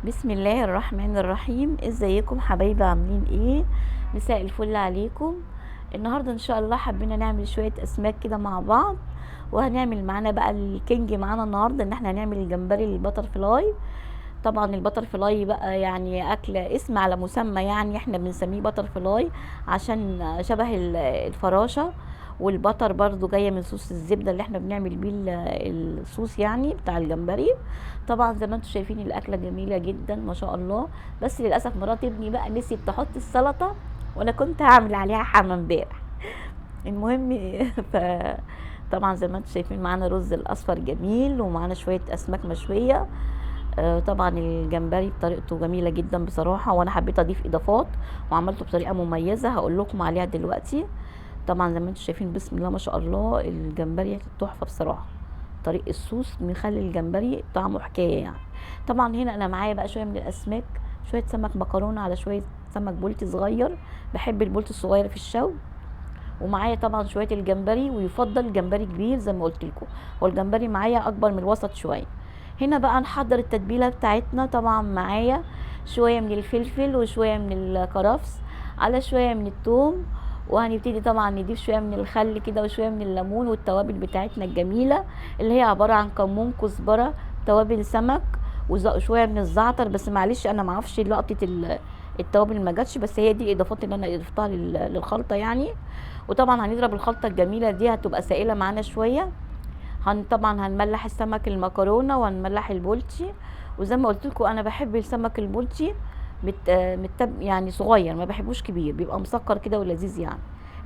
بسم الله الرحمن الرحيم. ازيكم حبايبي؟ عاملين ايه؟ مساء الفل عليكم. النهارده ان شاء الله حبينا نعمل شويه اسماك كده مع بعض، وهنعمل معانا بقى الكينج معانا النهارده ان احنا هنعمل الجمبري البتر فلاي. طبعا البتر فلاي بقى يعني اكله اسم على مسمى، يعني احنا بنسميه بتر فلاي عشان شبه الفراشه. والبتر برضو جايه من صوص الزبده اللي احنا بنعمل بيه الصوص يعني بتاع الجمبري. طبعا زي ما انتم شايفين الاكله جميله جدا ما شاء الله، بس للاسف مرات ابني بقى نسيت تحط السلطه، وانا كنت هعمل عليها حمام امبارح. المهم ف طبعا زي ما انتم شايفين معانا رز الاصفر جميل، ومعانا شويه اسماك مشويه. طبعا الجمبري بطريقته جميله جدا بصراحه، وانا حبيت اضيف اضافات وعملته بطريقه مميزه هقول لكم عليها دلوقتي. طبعا زي ما انتم شايفين بسم الله ما شاء الله الجمبري تحفه بصراحه. طريق الصوص مخلي الجمبري طعمه حكايه يعني. طبعا هنا انا معايا بقى شويه من الاسماك، شويه سمك مكرونه على شويه سمك بولتي صغير، بحب البولتي الصغير في الشوي. ومعايا طبعا شويه الجمبري، ويفضل جمبري كبير زي ما قلت لكم. هو الجمبري معايا اكبر من الوسط شويه. هنا بقى نحضر التتبيله بتاعتنا. طبعا معايا شويه من الفلفل وشويه من الكرفس على شويه من الثوم، وهنبتدي طبعا نضيف شويه من الخل كده وشويه من الليمون والتوابل بتاعتنا الجميله اللي هي عباره عن كمون، كزبره، توابل سمك، وشويه من الزعتر. بس معلش انا معرفش لقطه التوابل ما جاتش، بس هي دي الاضافات اللي انا اضفتها للخلطه يعني. وطبعا هنضرب الخلطه الجميله دي، هتبقى سائله معانا شويه. طبعا هنملح السمك المكرونه وهنملح البولتي. وزي ما قلت لكم انا بحب السمك البولتي يعني صغير، ما بحبوش كبير، بيبقى مسكر كده ولذيذ يعني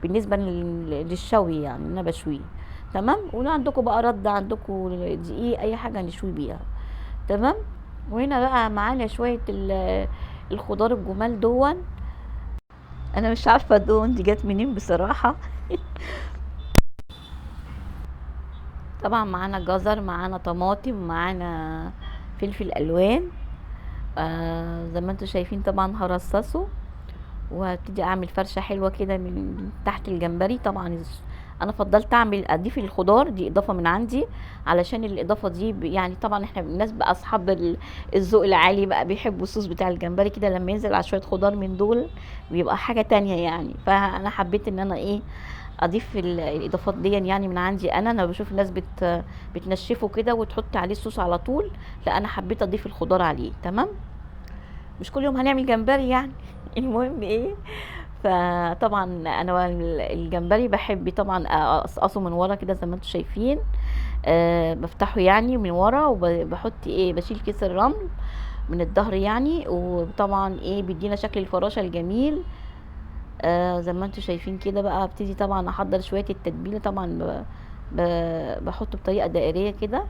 بالنسبه للشوي يعني انا بشويه. تمام. ولو عندكم بقى رد، عندكم دقيق، اي حاجه نشوي بيها. تمام. وهنا بقى معانا شويه الخضار الجمال دون. انا مش عارفه دون دي جت منين بصراحه. طبعا معانا جزر، معانا طماطم، معانا فلفل الوان. زي ما انتم شايفين طبعا هرصصه، وهبتدي اعمل فرشه حلوه كده من تحت الجمبري. طبعا انا فضلت اضيف الخضار دي اضافه من عندي، علشان الاضافه دي يعني طبعا احنا الناس بقى اصحاب الذوق العالي بقى بيحبوا الصوص بتاع الجمبري كده لما ينزل على شويه خضار من دول بيبقى حاجه تانية يعني. فانا حبيت ان انا اضيف الاضافات دي يعني من عندي. انا بشوف الناس بتنشفه كده وتحط عليه الصوص على طول، لا انا حبيت اضيف الخضار عليه. تمام. مش كل يوم هنعمل جمبري يعني. المهم فطبعا انا الجمبري بحب طبعا اقصقصه من ورا كده زي ما انتم شايفين. بفتحه يعني من ورا، وبحط بشيل كيس الرمل من الظهر يعني. وطبعا بيدينا شكل الفراشة الجميل. زي ما انتم شايفين كده بقى ابتدي طبعا احضر شوية التتبيلة. طبعا بحطه بطريقة دائرية كده،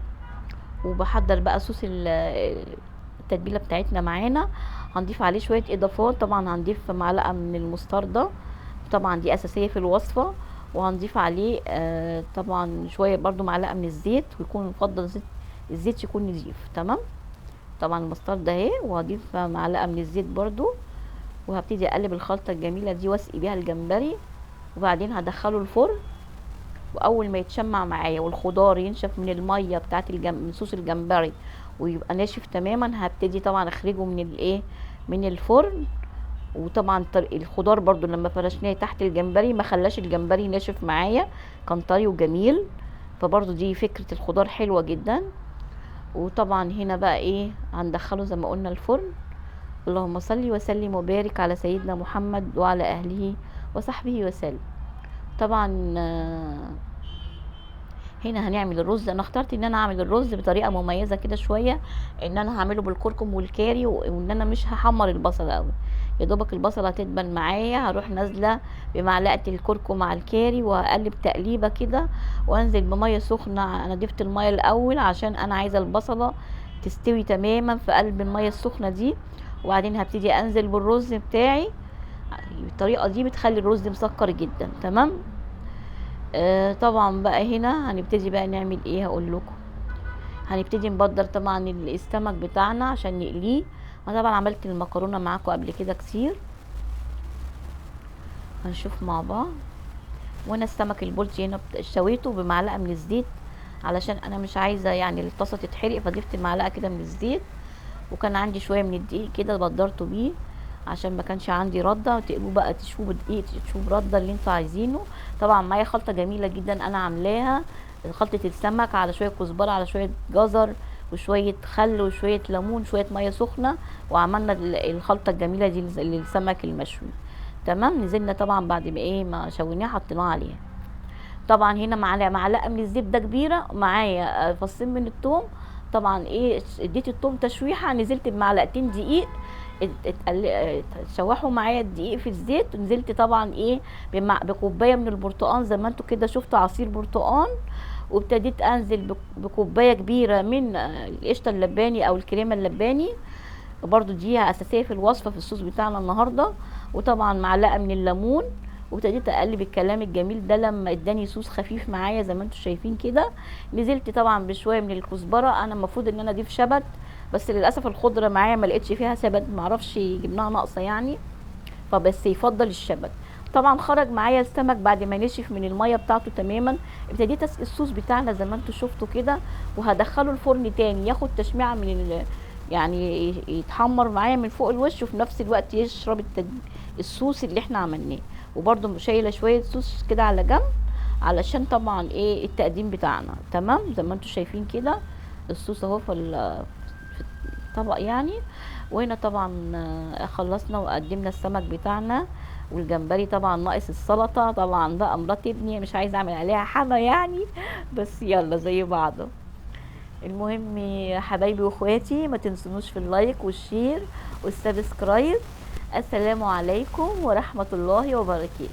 وبحضر بقى صوص التتبيله بتاعتنا معانا. هنضيف عليه شويه اضافات. طبعا هنضيف معلقه من المستردة، طبعا دي اساسيه في الوصفه. وهنضيف عليه طبعا شويه برضو معلقه من الزيت، ويكون يفضل الزيت يكون نضيف. تمام. طبعا المستردة اهي، وهضيف معلقه من الزيت برضو. وهبتدي اقلب الخلطه الجميله دي واسقي بيها الجمبري، وبعدين هدخله الفرن. واول ما يتشمع معايا والخضار ينشف من الميه بتاعت من صوص الجمبري ويبقى ناشف تماما، هبتدي طبعا اخرجه من من الفرن. وطبعا الخضار برضو لما فرشناه تحت الجمبري ما خلاش الجمبري ناشف معايا، كان طري وجميل. فبرضو دي فكرة الخضار حلوة جدا. وطبعا هنا بقى هندخله زي ما قلنا الفرن. اللهم صل وسلم وبارك على سيدنا محمد وعلى اهله وصحبه وسلم. طبعا هنا هنعمل الرز. انا اخترت ان انا اعمل الرز بطريقه مميزه كده شويه، ان انا هعمله بالكركم والكاري، وان انا مش هحمر البصل قوي. يا دوبك البصله هتدبل معايا، هروح نازله بمعلقه الكركم مع الكاري، وهقلب تقليبه كده، وانزل بميه سخنه. انا ضفت الميه الاول عشان انا عايزه البصله تستوي تماما في قلب الميه السخنه دي. وبعدين هبتدي انزل بالرز بتاعي. الطريقه دي بتخلي الرز مسكر جدا. تمام. طبعا بقى هنا هنبتدي بقى نعمل هقول لكم. هنبتدي نبدر طبعا السمك بتاعنا عشان نقليه. انا طبعا عملت المكرونه معاكم قبل كده كتير، هنشوف مع بعض. وانا السمك البولتي هنا شويته بمعلقه من الزيت، علشان انا مش عايزه يعني الطاسه تتحرق، فضفت معلقه كده من الزيت. وكان عندي شويه من الدقيق كده بدرته بيه عشان ما كانش عندي رده. تقلوه بقى، تشوه بدقيق، تشوه برده اللي انتوا عايزينه. طبعا معايا خلطه جميله جدا انا عاملاها، خلطه السمك على شويه كزبره على شويه جزر وشويه خل وشويه ليمون شويه ميه سخنه، وعملنا الخلطه الجميله دي للسمك المشوي. تمام. نزلنا طبعا بعد ما ما شويناه حطيناه عليها. طبعا هنا معلقه من الزبده كبيره، معايا فصين من الثوم. طبعا اديت الثوم تشويحه، نزلت بمعلقتين دقيق شوحوا معايا الدقيق في الزيت، ونزلت طبعا بكوبايه من البرتقال زي ما انتوا كده شفتوا عصير برتقال، وابتديت انزل بكوبايه كبيره من القشطه اللباني او الكريمه اللباني، برضو دي اساسيه في الوصفه في الصوص بتاعنا النهارده. وطبعا معلقه من الليمون، وابتديت اقلب الكلام الجميل ده لما اداني صوص خفيف معايا زي ما انتم شايفين كده. نزلت طبعا بشويه من الكزبره، انا المفروض ان انا اضيف شبت بس للاسف الخضره معايا ما لقيتش فيها شبت، معرفش جبناها ناقصه يعني، فبس يفضل الشبت. طبعا خرج معايا السمك بعد ما نشف من الميه بتاعته تماما. ابتديت اسقي الصوص بتاعنا زي ما انتم شفتوا كده، وهدخله الفرن تاني ياخد تشميعه من يعني يتحمر معايا من فوق الوش، وفي نفس الوقت يشرب الصوص اللي احنا عملناه. وبرده شايله شويه صوص كده على جنب علشان طبعا التقديم بتاعنا. تمام زي ما انتم شايفين كده الصوص اهو في الطبق يعني. وهنا طبعا خلصنا وقدمنا السمك بتاعنا والجمبري. طبعا ناقص السلطه، طبعا بقى مرات ابني مش عايزه اعمل عليها حما يعني، بس يلا زي بعضه. المهم يا حبايبي واخواتي ما تنسونوش في اللايك والشير والسبسكرايب. السلام عليكم ورحمه الله وبركاته.